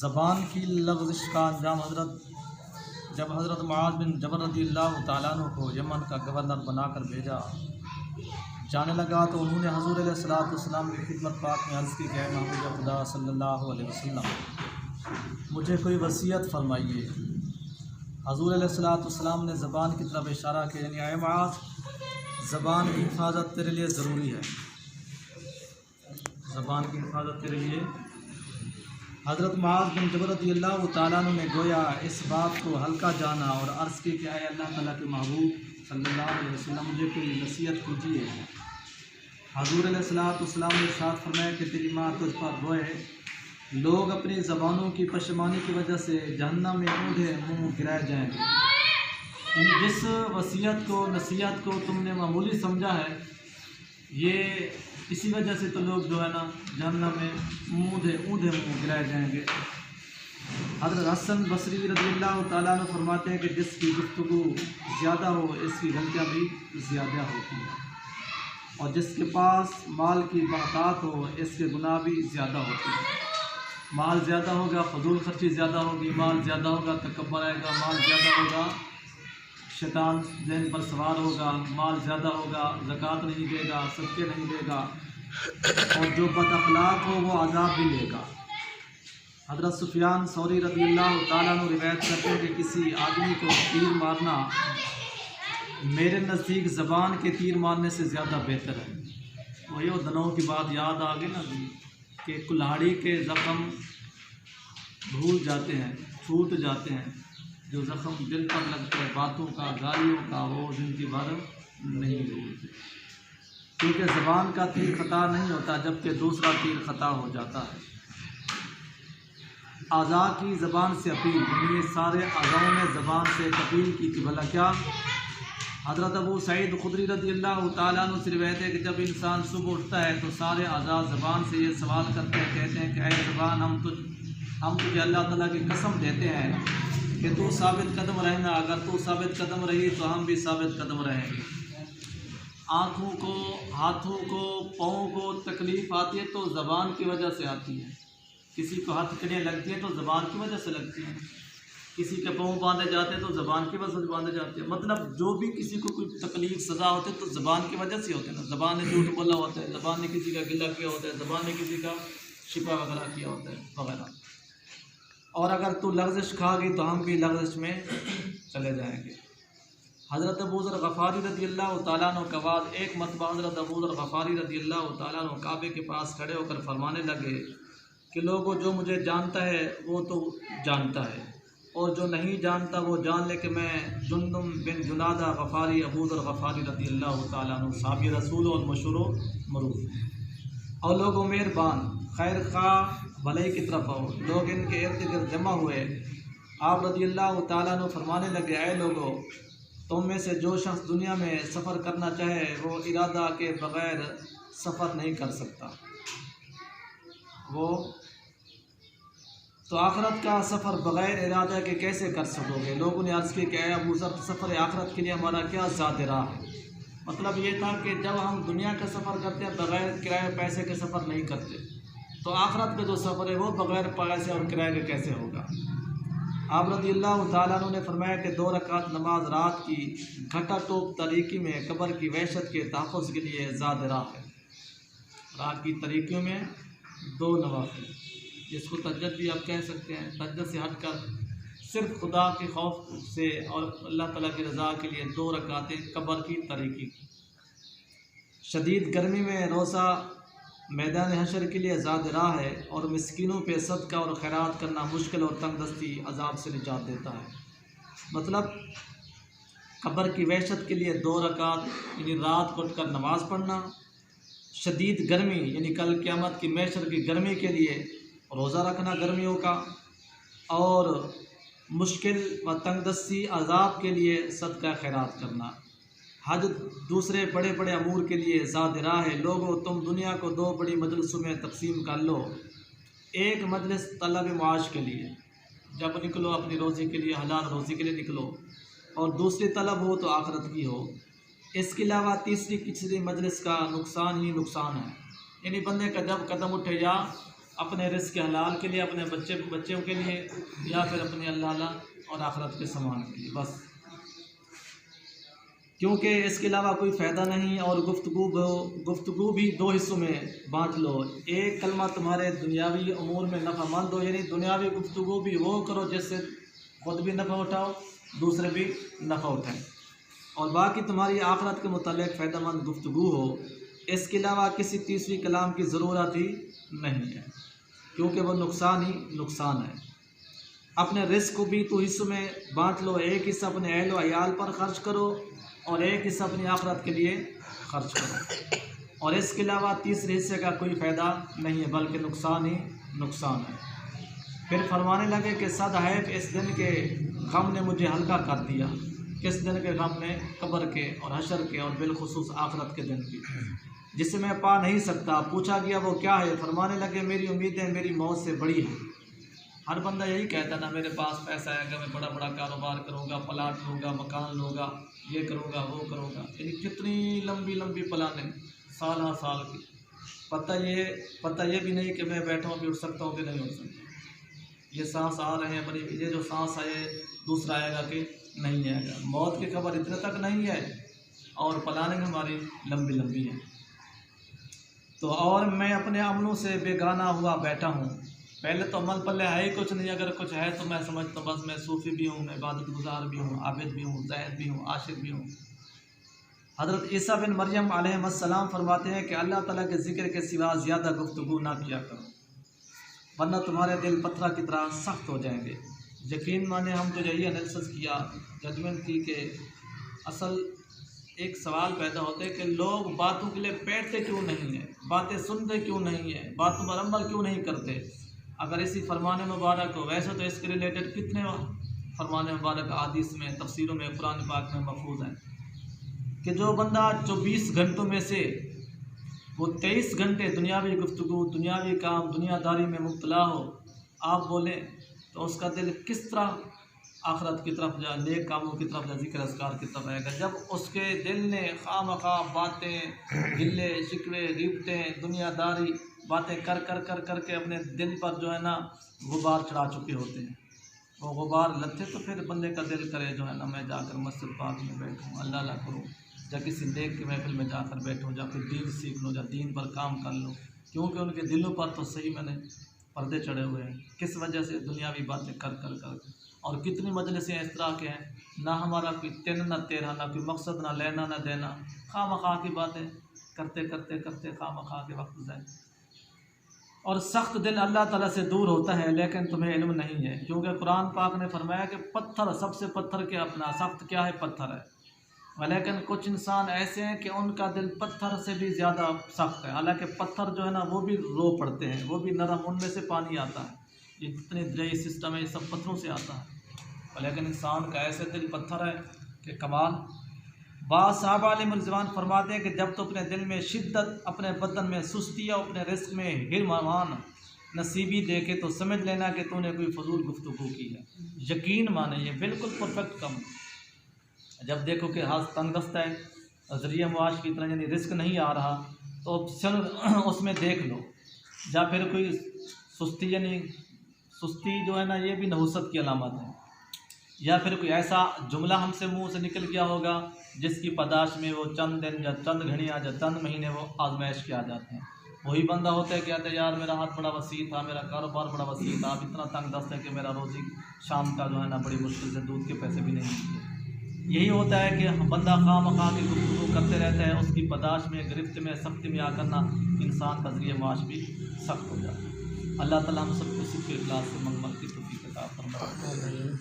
زبان کی لغزش کا انجام جب حضرت معاذ بن جبل رضی اللہ تعالیٰ عنہ کو یمن کا گورنر بنا کر بھیجا جانے لگا تو انہوں نے حضور علیہ السلام کی خدمت پاک میں عرض کی کہ اے محبوب خدا صلی اللہ علیہ وسلم مجھے کوئی وصیت فرمائیے۔ حضور علیہ السلام نے زبان کی طرف اشارہ کیا، یعنی اے معاذ زبان کی حفاظت تیرے لیے ضروری ہے، زبان کی حفاظت تیرے لیے۔ حضرت معاذ بن جبل رضی اللہ تعالیٰ عنہ نے گویا اس بات کو ہلکا جانا اور عرض کی کہ اے اللہ تعالیٰ کے محبوب صلی اللہ علیہ وسلم مجھے کوئی نصیحت کیجیے۔ حضور علیہ السلام نے ارشاد فرمایا کہ تیری ماں تجھ پر روئے، لوگ اپنی زبانوں کی پشیمانی کی وجہ سے جہنم میں اوندھے منہ گرائے جائیں گے۔ یعنی جس نصیحت کو تم نے معمولی سمجھا ہے، یہ اسی وجہ سے تو لوگ جو ہے نا جہنم میں اوندھے منہ گرائے جائیں گے۔ حضرت حسن بصری رضی اللہ تعالیٰ عنہ فرماتے ہیں کہ جس کی گفتگو زیادہ ہو اس کی غلطیاں بھی زیادہ ہوتی ہیں، اور جس کے پاس مال کی بہتات ہو اس کے گناہ بھی زیادہ ہوتے ہیں۔ مال زیادہ ہوگا فضول خرچی زیادہ ہوگی، مال زیادہ ہوگا تکبر آئے گا، مال زیادہ ہوگا شیطان ذہن پر سوار ہوگا، مال زیادہ ہوگا زکوٰۃ نہیں دے گا، صدقے نہیں دے گا، اور جو بد اخلاق ہو وہ عذاب بھی لے گا۔ حضرت سفیان ثوری رضی اللہ تعالیٰ عنہ روایت کرتے ہیں کہ کسی آدمی کو تیر مارنا میرے نزدیک زبان کے تیر مارنے سے زیادہ بہتر ہے۔ وہی وہ دنوں کی بات یاد آ گئی نا کہ کلہاڑی کے زخم بھول جاتے ہیں، چھوٹ جاتے ہیں، جو زخم دل پر لگتا ہے باتوں کا گالیوں کا وہ زندگی بھر نہیں بھولتے، کیونکہ زبان کا تیر خطا نہیں ہوتا جبکہ دوسرا تیر خطا ہو جاتا ہے۔ اعضاء کی زبان سے اپیل، یعنی یہ سارے اعضاؤں نے زبان سے ایک اپیل کی تھی، بھلا کیا؟ حضرت ابو سعید خدری رضی اللہ تعالیٰ عنہ سے روایت ہے کہ جب انسان صبح اٹھتا ہے تو سارے اعضاء زبان سے یہ سوال کرتے ہیں، کہتے ہیں کہ اے زبان ہم تجھے اللہ تعالیٰ کی قسم دیتے ہیں کہ تو ثابت قدم رہنا، اگر تو ثابت قدم رہی تو ہم بھی ثابت قدم رہیں گے۔ آنکھوں کو، ہاتھوں کو، پاؤں کو تکلیف آتی ہے تو زبان کی وجہ سے آتی ہے۔ کسی کو ہاتھ کڑیاں لگتی ہیں تو زبان کی وجہ سے لگتی ہیں، کسی کے پاؤں باندھے جاتے ہیں تو زبان کی وجہ سے باندھے جاتے ہیں۔ مطلب جو بھی کسی کو کوئی تکلیف سزا ہوتے ہے تو زبان کی وجہ سے ہوتے ہیں نا، زبان نے جھوٹ بولا ہوتا ہے، زبان نے کسی کا گلہ کیا ہوتا ہے، زبان نے کسی کا شفا وغیرہ کیا ہوتا ہے وغیرہ۔ اور اگر تو لغزش کھا گئی تو ہم بھی لغزش میں چلے جائیں گے۔ حضرت ابو ذر غفاری رضی اللہ تعالیٰ عنہ کے بعد ایک مرتبہ حضرت ابو ذر غفاری رضی اللہ تعالیٰ عنہ کعبے کے پاس کھڑے ہو کر فرمانے لگے کہ لوگوں جو مجھے جانتا ہے وہ تو جانتا ہے، اور جو نہیں جانتا وہ جان لے کہ میں جندم بن جنادہ غفاری ابو ذر غفاری رضی اللہ تعالیٰ عنہ صحابی رسول اور مشہور و معروف۔ اور لوگوں مہربان خیر خواہ بھلائی کی طرف ہو، لوگ ان کے ارد گرد جمع ہوئے۔ آپ رضی اللہ تعالیٰ عنہ فرمانے لگے اے لوگوں، تم میں سے جو شخص دنیا میں سفر کرنا چاہے وہ ارادہ کے بغیر سفر نہیں کر سکتا، وہ تو آخرت کا سفر بغیر ارادہ کے کیسے کر سکو گے؟ لوگوں نے عرض کی کہ اے ابو ذر سفر آخرت کے لیے ہمارا کیا ذات راہ ہے؟ مطلب یہ تھا کہ جب ہم دنیا کا سفر کرتے ہیں بغیر کرائے پیسے کے سفر نہیں کرتے، تو آخرت کا جو سفر ہے وہ بغیر پیسے اور کرائے کے کیسے ہوگا؟ آپ رضی اللہ تعالیٰ عنہ نے فرمایا کہ 2 رکعت نماز رات کی گھٹا ٹوپ تاریکی میں قبر کی وحشت کے تحفظ کے لیے زاد راہ ہے۔ رات کی تاریکیوں میں 2 نوافل، جس کو تہجد بھی آپ کہہ سکتے ہیں، تہجد سے ہٹ کر صرف خدا کے خوف سے اور اللہ تعالیٰ کی رضا کے لیے 2 رکعتیں قبر کی تاریکی۔ شدید گرمی میں روزہ میدان حشر کے لیے زاد راہ ہے، اور مسکینوں پہ صدقہ اور خیرات کرنا مشکل اور تنگ دستی عذاب سے نجات دیتا ہے۔ مطلب قبر کی وحشت کے لیے 2 رکعت یعنی رات کو اٹھ کر نماز پڑھنا، شدید گرمی یعنی کل قیامت کی محشر کی گرمی کے لیے روزہ رکھنا گرمیوں کا، اور مشکل و تنگ دستی عذاب کے لیے صدقہ خیرات کرنا۔ حج دوسرے بڑے بڑے امور کے لیے زاد راہ ہے۔ لوگوں تم دنیا کو 2 بڑی مجلسوں میں تقسیم کر لو، ایک مجلس طلب معاش کے لیے، جب نکلو اپنی روزی کے لیے، حلال روزی کے لیے نکلو، اور دوسری طلب ہو تو آخرت کی ہو۔ اس کے علاوہ تیسری مجلس کا نقصان ہی نقصان ہے، یعنی بندے کا جب قدم اٹھے یا اپنے رزق کے حلال کے لیے، اپنے بچوں کے لیے، یا پھر اپنے اللہ اور آخرت کے سامان کے لیے بس، کیونکہ اس کے علاوہ کوئی فائدہ نہیں۔ اور گفتگو بھی دو حصوں میں بانٹ لو۔ ایک کلمہ تمہارے دنیاوی امور میں نفع مند ہو، یعنی دنیاوی گفتگو بھی وہ کرو جس سے خود بھی نفع اٹھاؤ، دوسرے بھی نفع اٹھائیں، اور باقی تمہاری آخرت کے متعلق فائدہ مند گفتگو ہو۔ اس کے علاوہ کسی تیسری کلام کی ضرورت ہی نہیں ہے، کیونکہ وہ نقصان ہی نقصان ہے۔ اپنے رزق کو بھی تو حصوں میں بانٹ لو۔ ایک حصہ اپنے اہل و عیال پر خرچ کرو اور ایک حصہ اپنی آخرت کے لیے خرچ کرو، اور اس کے علاوہ تیسرے حصے کا کوئی فائدہ نہیں ہے بلکہ نقصان ہی نقصان ہے۔ پھر فرمانے لگے کہ صد حیف اس دن کے غم نے مجھے ہلکا کر دیا۔ کس دن کے غم نے؟ قبر کے اور حشر کے، اور بالخصوص آخرت کے دن کی، جسے میں پا نہیں سکتا۔ پوچھا گیا وہ کیا ہے؟ فرمانے لگے میری امیدیں میری موت سے بڑی ہیں۔ ہر بندہ یہی کہتا نا میرے پاس پیسہ ہے گا، میں بڑا بڑا کاروبار کروں گا، پلاٹ لوں گا، مکان لوں گا، یہ کروں گا وہ کروں گا، یعنی کتنی لمبی لمبی پلانیں سال ہر سال کی۔ پتہ یہ بھی نہیں کہ میں بیٹھا ہوں بھی اٹھ سکتا ہوں کہ نہیں اٹھ سکتا، یہ سانس آ رہے ہیں بڑی، یہ جو سانس آئے دوسرا آئے گا کہ نہیں آئے گا، موت کی خبر اتنے تک نہیں ہے، اور پلاننگ ہماری لمبی لمبی ہے۔ تو اور میں اپنے عملوں سے بیگانہ ہوا بیٹھا ہوں۔ پہلے تو عمل پلے ہے ہی کچھ نہیں، اگر کچھ ہے تو میں سمجھتا ہوں بس میں صوفی بھی ہوں، میں عبادت گزار بھی ہوں، عابد بھی ہوں، زاہد بھی ہوں، عاشق بھی ہوں۔ حضرت عیسیٰ بن مریم علیہ السلام فرماتے ہیں کہ اللہ تعالیٰ کے ذکر کے سوا زیادہ گفتگو نہ کیا کرو، ورنہ تمہارے دل پتھر کی طرح سخت ہو جائیں گے۔ یقین مانے ہم تو یہی انالیسس کیا، ججمنٹ کی کہ اصل ایک سوال پیدا ہوتا ہے کہ لوگ باتوں کے لیے بیٹھتے کیوں نہیں ہیں، باتیں سنتے کیوں نہیں ہیں، باتوں پر عمل کیوں نہیں کرتے۔ اگر اسی فرمان مبارک ہو، ویسے تو اس کے ریلیٹڈ کتنے فرمان مبارک احادیث میں، تفسیروں میں، قرآن پاک میں محفوظ ہیں کہ جو بندہ 24 گھنٹوں میں سے وہ 23 گھنٹے دنیاوی گفتگو، دنیاوی کام، دنیا داری میں مبتلا ہو، آپ بولیں تو اس کا دل کس طرح آخرت کی طرف جا، نیک کاموں کی طرف جا، ذکر اذکار کی طرف آئے گا، جب اس کے دل نے خواہ مخواہ باتیں، گلے شکوے، غیبتیں، دنیا داری باتیں کر کے اپنے دل پر جو ہے نا غبار چڑھا چکے ہوتے ہیں۔ وہ غبار لتھے تو پھر بندے کا دل کرے جو ہے نا میں جا کر مسجد پاک میں بیٹھوں، اللہ کروں، یا کسی نیک کی محفل میں جا کر بیٹھوں، یا پھر دین سیکھ لوں، یا دین پر کام کر لوں، کیونکہ ان کے دلوں پر تو صحیح میں نے پردے چڑھے ہوئے ہیں۔ کس وجہ سے؟ دنیاوی باتیں کر اور کتنی مجلسیں اس طرح کے ہیں، نہ ہمارا کوئی تن نہ تیرا، نہ کوئی مقصد، نہ لینا نہ دینا، خواہ مخواہ کی باتیں کرتے خواہ مخواہ کے وقت ضائع۔ اور سخت دل اللہ تعالیٰ سے دور ہوتا ہے، لیکن تمہیں علم نہیں ہے، کیونکہ قرآن پاک نے فرمایا کہ پتھر سب سے پتھر کے اپنا، سخت کیا ہے؟ پتھر ہے۔ لیکن کچھ انسان ایسے ہیں کہ ان کا دل پتھر سے بھی زیادہ سخت ہے، حالانکہ پتھر جو ہے نا وہ بھی رو پڑتے ہیں، وہ بھی نرم، ان میں سے پانی آتا ہے، یہ جتنے دریا سسٹم ہے یہ سب پتھروں سے آتا ہے، لیکن انسان کا ایسے دل پتھر ہے کہ کمال۔ بعض صحابہ علیہ الرضوان فرماتے ہیں کہ جب تو اپنے دل میں شدت، اپنے بدن میں سستی اور اپنے رزق میں ہرمان نصیبی دیکھے تو سمجھ لینا کہ تو نے کوئی فضول گفتگو کی ہے۔ یقین مانے یہ بالکل پرفیکٹ کم۔ جب دیکھو کہ ہاتھ تنگ دست ہے، ذریعہ معاش کی طرح یعنی رزق نہیں آ رہا، تو اس میں دیکھ لو، یا پھر کوئی سستی، یعنی سستی جو ہے نا یہ بھی نحوست کی علامت ہے، یا پھر کوئی ایسا جملہ ہم سے منہ سے نکل گیا ہوگا جس کی پاداش میں وہ چند دن یا چند گھڑیاں یا چند مہینے وہ آزمائش کے آ جاتے ہیں۔ وہی بندہ ہوتا ہے کہتے ہیں یار میرا ہاتھ بڑا وسیع تھا، میرا کاروبار بڑا وسیع تھا، اب اتنا تنگ دست ہے کہ میرا روزی شام کا جو ہے نا بڑی مشکل سے دودھ کے پیسے بھی نہیں ملتے۔ یہی ہوتا ہے کہ بندہ خواہ مخواہ کی گفتگو کرتے رہتا ہے، اس کی پاداش میں، گرفت میں، سختی میں آ کرنا انسان کا ذریعہ معاش بھی سخت ہو جاتا ہے۔ اللہ تعالیٰ ہم سب کو صدق اخلاص سے منگل کی توفیق عطا فرمائے۔